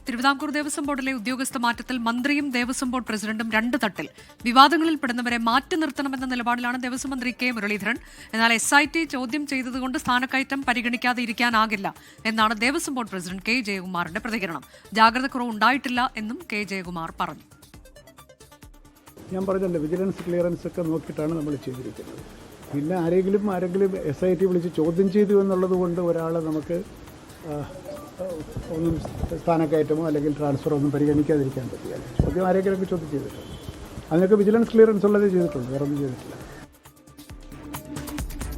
തിരുവിതാംകൂർ ദേവസ്വം ബോർഡിലെ ഉദ്യോഗസ്ഥ മാറ്റത്തിൽ മന്ത്രിയും ദേവസ്വം ബോർഡ് പ്രസിഡന്റും രണ്ട് തട്ടിൽ. വിവാദങ്ങളിൽ പെടുന്നവരെ മാറ്റി നിർത്തണമെന്ന നിലപാടിലാണ് ദേവസ്വം മന്ത്രി കെ മുരളീധരൻ. എന്നാൽ SIT ചോദ്യം ചെയ്തതുകൊണ്ട് സ്ഥാനക്കയറ്റം പരിഗണിക്കാതെ ഇരിക്കാനാകില്ല എന്നാണ് ദേവസ്വം ബോർഡ് പ്രസിഡന്റ് കെ ജയകുമാറിന്റെ പ്രതികരണം. ജാഗ്രത കുറവുണ്ടായിട്ടില്ല എന്നും കെ ജയകുമാർ പറഞ്ഞു. ഞാൻ പറഞ്ഞല്ലോ, വിജിലൻസ് ക്ലിയറൻസ് ഒക്കെ നോക്കിയിട്ടാണ് നമ്മൾ ചെയ്തിരിക്കുന്നത്. പിന്നെ ആരെങ്കിലും SIT വിളിച്ച് ചോദ്യം ചെയ്തു എന്നുള്ളത് കൊണ്ട് ഒരാളെ നമുക്ക് ഒന്നും സ്ഥാനക്കയറ്റമോ അല്ലെങ്കിൽ ട്രാൻസ്ഫറോ ഒന്നും പരിഗണിക്കാതിരിക്കാൻ പറ്റില്ല. ചോദ്യം ആരെങ്കിലുമൊക്കെ ചോദ്യം ചെയ്തിട്ടുണ്ട്. അതിനൊക്കെ വിജിലൻസ് ക്ലിയറൻസ് ഉള്ളതേ ചെയ്തിട്ടുള്ളൂ, വേറെ ഒന്നും ചെയ്തിട്ടില്ല.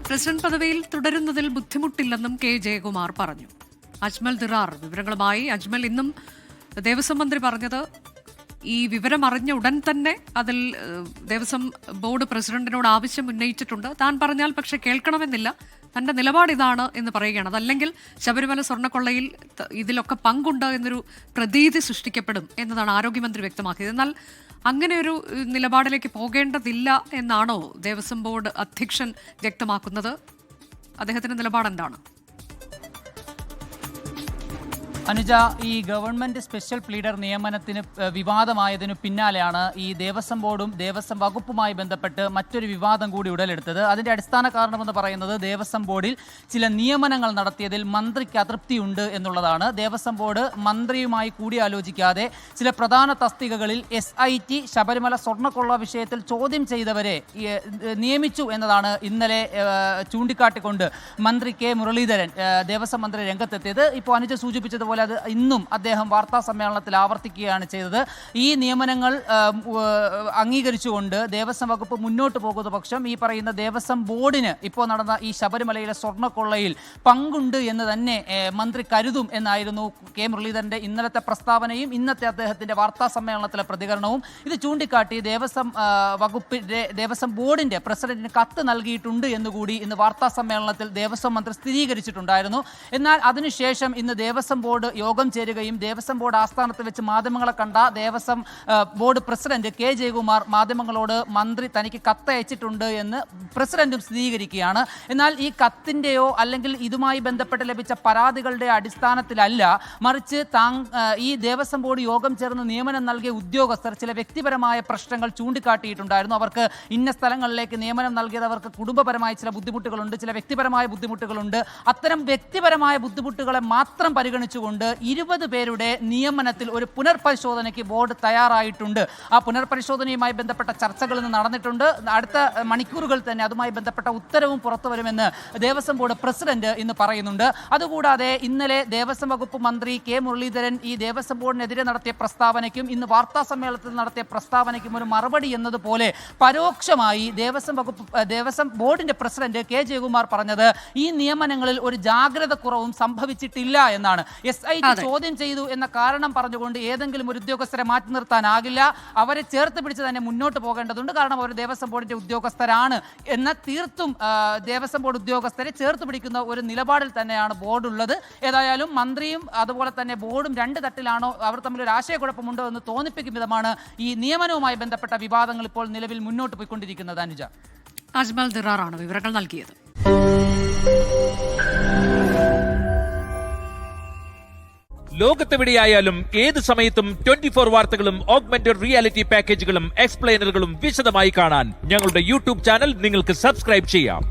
പ്രസിഡന്റ് പദവിയിൽ തുടരുന്നതിൽ ബുദ്ധിമുട്ടില്ലെന്നും കെ ജയകുമാർ പറഞ്ഞു. അജ്മൽ ദിറാർ വിവരങ്ങളുമായി. അജ്മൽ, ഇന്നും ദേവസ്വം മന്ത്രി പറഞ്ഞത് ഈ വിവരം അറിഞ്ഞ ഉടൻ തന്നെ അതിൽ ദേവസ്വം ബോർഡ് പ്രസിഡന്റിനോട് ആവശ്യം ഉന്നയിച്ചിട്ടുണ്ട്. താൻ പറഞ്ഞാൽ പക്ഷെ കേൾക്കണമെന്നില്ല, തന്റെ നിലപാട് ഇതാണ് എന്ന് പറയുകയാണ്. അതല്ലെങ്കിൽ ശബരിമല സ്വർണ്ണക്കൊള്ളയിൽ ഇതിലൊക്കെ പങ്കുണ്ട് എന്നൊരു പ്രതീതി സൃഷ്ടിക്കപ്പെടും എന്നതാണ് ആരോഗ്യമന്ത്രി വ്യക്തമാക്കിയത്. എന്നാൽ അങ്ങനെ ഒരു നിലപാടിലേക്ക് പോകേണ്ടതില്ല എന്നാണോ ദേവസ്വം ബോർഡ് അധ്യക്ഷൻ വ്യക്തമാക്കുന്നത്? അദ്ദേഹത്തിന്റെ നിലപാട് എന്താണ്? അനുജ, ഈ ഗവൺമെന്റ് സ്പെഷ്യൽ പ്ലീഡർ നിയമനത്തിന് വിവാദമായതിനു പിന്നാലെയാണ് ഈ ദേവസ്വം ബോർഡും ദേവസ്വം വകുപ്പുമായി ബന്ധപ്പെട്ട് മറ്റൊരു വിവാദം കൂടി ഉടലെടുത്തത്. അതിന്റെ അടിസ്ഥാന കാരണമെന്ന് പറയുന്നത് ദേവസ്വം ബോർഡിൽ ചില നിയമനങ്ങൾ നടത്തിയതിൽ മന്ത്രിക്ക് അതൃപ്തിയുണ്ട് എന്നുള്ളതാണ്. ദേവസ്വം ബോർഡ് മന്ത്രിയുമായി കൂടിയാലോചിക്കാതെ ചില പ്രധാന തസ്തികകളിൽ SIT ശബരിമല സ്വർണ്ണക്കൊള്ള വിഷയത്തിൽ ചോദ്യം ചെയ്തവരെ നിയമിച്ചു എന്നതാണ് ഇന്നലെ ചൂണ്ടിക്കാട്ടിക്കൊണ്ട് മന്ത്രി കെ മുരളീധരൻ, ദേവസ്വം മന്ത്രി, രംഗത്തെത്തിയത്. ഇപ്പോൾ അനുജ സൂചിപ്പിച്ചതുപോലെ അത് ഇന്നും അദ്ദേഹം വാർത്താ സമ്മേളനത്തിൽ ആവർത്തിക്കുകയാണ് ചെയ്തത്. ഈ നിയമനങ്ങൾ അംഗീകരിച്ചുകൊണ്ട് ദേവസ്വം വകുപ്പ് മുന്നോട്ട് പോകുന്ന പക്ഷം ഈ പറയുന്ന ദേവസ്വം ബോർഡിന് ഇപ്പോൾ നടന്ന ഈ ശബരിമലയിലെ സ്വർണ്ണക്കൊള്ളയിൽ പങ്കുണ്ട് എന്ന് തന്നെ മന്ത്രി കരുതും എന്നായിരുന്നു കെ മുരളീധരന്റെ ഇന്നലത്തെ പ്രസ്താവനയും ഇന്നത്തെ അദ്ദേഹത്തിന്റെ വാർത്താ സമ്മേളനത്തിലെ പ്രതികരണവും. ഇത് ചൂണ്ടിക്കാട്ടി ദേവസ്വം ബോർഡിന്റെ പ്രസിഡന്റിന് കത്ത് നൽകിയിട്ടുണ്ട് എന്നുകൂടി ഇന്ന് വാർത്താ സമ്മേളനത്തിൽ ദേവസ്വം മന്ത്രി സ്ഥിരീകരിച്ചിട്ടുണ്ടായിരുന്നു. എന്നാൽ അതിനുശേഷം ഇന്ന് ദേവസ്വം ബോർഡ് യോഗം ചേരുകയും ദേവസ്വം ബോർഡ് ആസ്ഥാനത്ത് വെച്ച് മാധ്യമങ്ങളെ കണ്ട Devaswom board president K Jayakumar മാധ്യമങ്ങളോട് മന്ത്രി തനിക്ക് കത്തയച്ചിട്ടുണ്ട് എന്ന് പ്രസിഡന്റും സ്ഥിരീകരിക്കുകയാണ്. എന്നാൽ ഈ കത്തിന്റെയോ അല്ലെങ്കിൽ ഇതുമായി ബന്ധപ്പെട്ട് ലഭിച്ച പരാതികളുടെ അടിസ്ഥാനത്തിലല്ല, മറിച്ച് ഈ ദേവസ്വം ബോർഡ് യോഗം ചേർന്ന് നിയമനം നൽകിയ ഉദ്യോഗസ്ഥർ ചില വ്യക്തിപരമായ പ്രശ്നങ്ങൾ ചൂണ്ടിക്കാട്ടിയിട്ടുണ്ടായിരുന്നു. അവർക്ക് ഇന്ന സ്ഥലങ്ങളിലേക്ക് നിയമനം നൽകിയതവർക്ക് കുടുംബപരമായ ചില ബുദ്ധിമുട്ടുകളുണ്ട്, ചില വ്യക്തിപരമായ ബുദ്ധിമുട്ടുകളുണ്ട്. അത്തരം വ്യക്തിപരമായ ബുദ്ധിമുട്ടുകളെ മാത്രം പരിഗണിച്ചുകൊണ്ട് 20 പേരുടെ നിയമനത്തിൽ ഒരു പുനർപരിശോധനയ്ക്ക് ബോർഡ് തയ്യാറായിട്ടുണ്ട്. ആ പുനർപരിശോധനയുമായി ബന്ധപ്പെട്ട ചർച്ചകൾ ഇന്ന് നടന്നിട്ടുണ്ട്. അടുത്ത മണിക്കൂറുകൾ തന്നെ അതുമായി ബന്ധപ്പെട്ട ഉത്തരവും പുറത്തു വരുമെന്ന് ദേവസ്വം ബോർഡ് പ്രസിഡന്റ് ഇന്ന് പറയുന്നുണ്ട്. അതുകൂടാതെ ഇന്നലെ ദേവസ്വം വകുപ്പ് മന്ത്രി കെ മുരളീധരൻ ഈ ദേവസ്വം ബോർഡിനെതിരെ നടത്തിയ പ്രസ്താവനയ്ക്കും ഇന്ന് വാർത്താ സമ്മേളനത്തിൽ നടത്തിയ പ്രസ്താവനയ്ക്കും ഒരു മറുപടി എന്നതുപോലെ പരോക്ഷമായി ദേവസ്വം ബോർഡിന്റെ പ്രസിഡന്റ് കെ ജയകുമാർ പറഞ്ഞത് ഈ നിയമനങ്ങളിൽ ഒരു ജാഗ്രത കുറവും സംഭവിച്ചിട്ടില്ല എന്നാണ്. SIT ചോദ്യം ചെയ്തു എന്ന കാരണം പറഞ്ഞുകൊണ്ട് ഏതെങ്കിലും ഒരു ഉദ്യോഗസ്ഥരെ മാറ്റി നിർത്താനാകില്ല. അവരെ ചേർത്ത് പിടിച്ച് തന്നെ മുന്നോട്ട് പോകേണ്ടതുണ്ട്. കാരണം അവർ ദേവസ്വം ബോർഡിന്റെ ഉദ്യോഗസ്ഥരാണ് എന്ന തീർത്തും ദേവസ്വം ബോർഡ് ഉദ്യോഗസ്ഥരെ ചേർത്ത് പിടിക്കുന്ന ഒരു നിലപാടിൽ തന്നെയാണ് ബോർഡ് ഉള്ളത്. ഏതായാലും മന്ത്രിയും അതുപോലെ തന്നെ ബോർഡും രണ്ട് തട്ടിലാണോ, അവർ തമ്മിൽ ഒരു ആശയക്കുഴപ്പമുണ്ടോ എന്ന് തോന്നിപ്പിക്കും വിധമാണ് ഈ നിയമനവുമായി ബന്ധപ്പെട്ട വിവാദങ്ങൾ ഇപ്പോൾ നിലവിൽ മുന്നോട്ട് പോയിക്കൊണ്ടിരിക്കുന്നത്. അനുജ, അജ്മൽ ദിറാറാണ് വിവരങ്ങൾ നൽകിയത്. ലോകത്തെവിടെയായാലും ഏത് സമയത്തും 24 വാർത്തകളും ഓഗ്മെന്റഡ് റിയാലിറ്റി പാക്കേജുകളും എക്സ്പ്ലെയിനറുകളും വിശദമായി കാണാൻ ഞങ്ങളുടെ YouTube ചാനൽ നിങ്ങൾക്ക് സബ്സ്ക്രൈബ് ചെയ്യാം.